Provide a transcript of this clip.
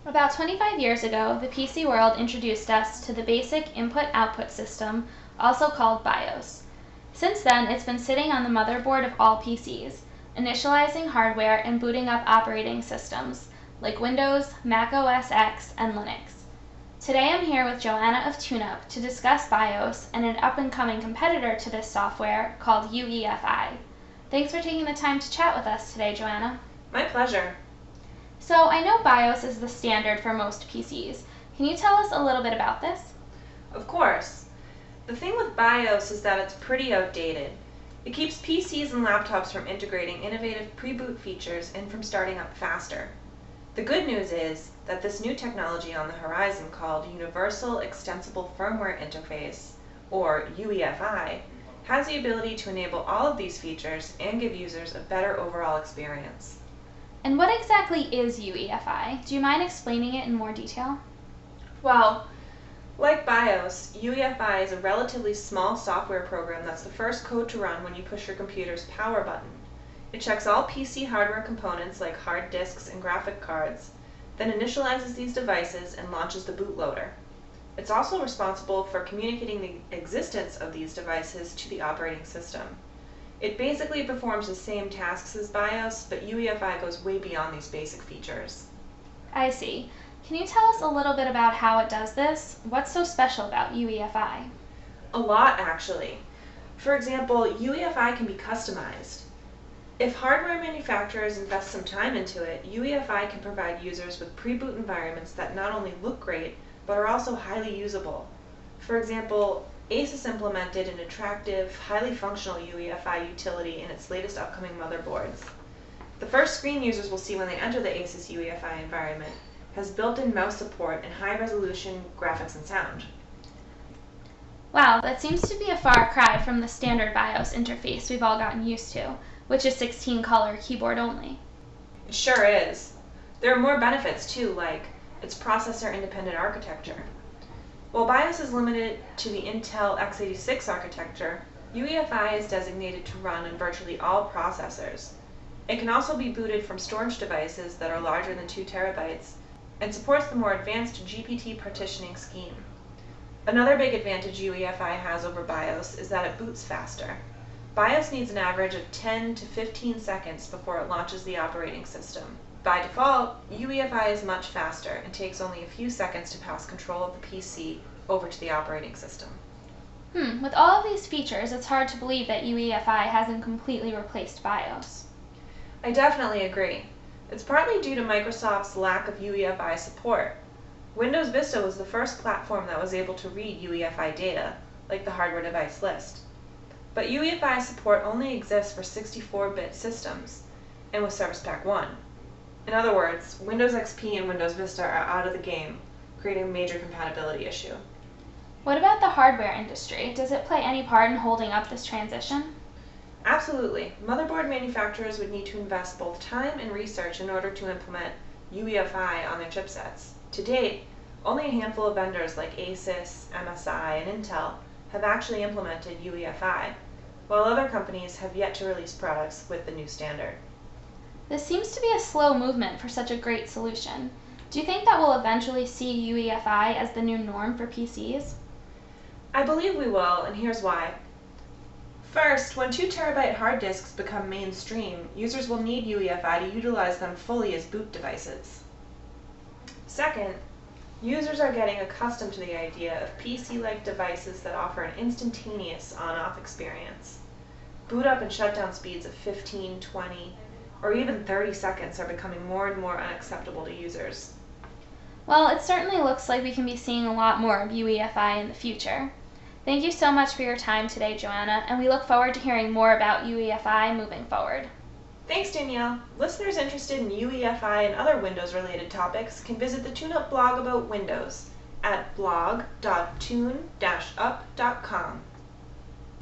About 25 years ago, the PC world introduced us to the basic input-output system, also called BIOS. Since then, it's been sitting on the motherboard of all PCs, initializing hardware and booting up operating systems, like Windows, Mac OS X, and Linux. Today I'm here with Joanna of TuneUp to discuss BIOS and an up-and-coming competitor to this software called UEFI. Thanks for taking the time to chat with us today, Joanna. My pleasure. So I know BIOS is the standard for most PCs. Can you tell us a little bit about this? Of course. The thing with BIOS is that it's pretty outdated. It keeps PCs and laptops from integrating innovative pre-boot features and from starting up faster. The good news is that this new technology on the horizon called Universal Extensible Firmware Interface, or UEFI, has the ability to enable all of these features and give users a better overall experience. And what exactly is UEFI? Do you mind explaining it in more detail? Well, like BIOS, UEFI is a relatively small software program that's the first code to run when you push your computer's power button. It checks all PC hardware components like hard disks and graphic cards, then initializes these devices and launches the bootloader. It's also responsible for communicating the existence of these devices to the operating system. It basically performs the same tasks as BIOS, but UEFI goes way beyond these basic features. I see. Can you tell us a little bit about how it does this? What's so special about UEFI? A lot, actually. For example, UEFI can be customized. If hardware manufacturers invest some time into it, UEFI can provide users with pre-boot environments that not only look great, but are also highly usable. For example, Asus implemented an attractive, highly functional UEFI utility in its latest upcoming motherboards. The first screen users will see when they enter the Asus UEFI environment has built-in mouse support and high-resolution graphics and sound. Wow, that seems to be a far cry from the standard BIOS interface we've all gotten used to, which is 16-color keyboard only. It sure is. There are more benefits too, like its processor-independent architecture. While BIOS is limited to the Intel x86 architecture, UEFI is designated to run on virtually all processors. It can also be booted from storage devices that are larger than 2 terabytes and supports the more advanced GPT partitioning scheme. Another big advantage UEFI has over BIOS is that it boots faster. BIOS needs an average of 10 to 15 seconds before it launches the operating system. By default, UEFI is much faster and takes only a few seconds to pass control of the PC over to the operating system. With all of these features, it's hard to believe that UEFI hasn't completely replaced BIOS. I definitely agree. It's partly due to Microsoft's lack of UEFI support. Windows Vista was the first platform that was able to read UEFI data, like the hardware device list. But UEFI support only exists for 64-bit systems, and with Service Pack 1. In other words, Windows XP and Windows Vista are out of the game, creating a major compatibility issue. What about the hardware industry? Does it play any part in holding up this transition? Absolutely. Motherboard manufacturers would need to invest both time and research in order to implement UEFI on their chipsets. To date, only a handful of vendors like Asus, MSI, and Intel have actually implemented UEFI, while other companies have yet to release products with the new standard. This seems to be a slow movement for such a great solution. Do you think that we'll eventually see UEFI as the new norm for PCs? I believe we will, and here's why. First, when 2 terabyte hard disks become mainstream, users will need UEFI to utilize them fully as boot devices. Second, users are getting accustomed to the idea of PC-like devices that offer an instantaneous on-off experience. Boot up and shutdown speeds of 15, 20, or even 30 seconds are becoming more and more unacceptable to users. Well, it certainly looks like we can be seeing a lot more of UEFI in the future. Thank you so much for your time today, Joanna, and we look forward to hearing more about UEFI moving forward. Thanks, Danielle. Listeners interested in UEFI and other Windows-related topics can visit the TuneUp blog about Windows at blog.tune-up.com.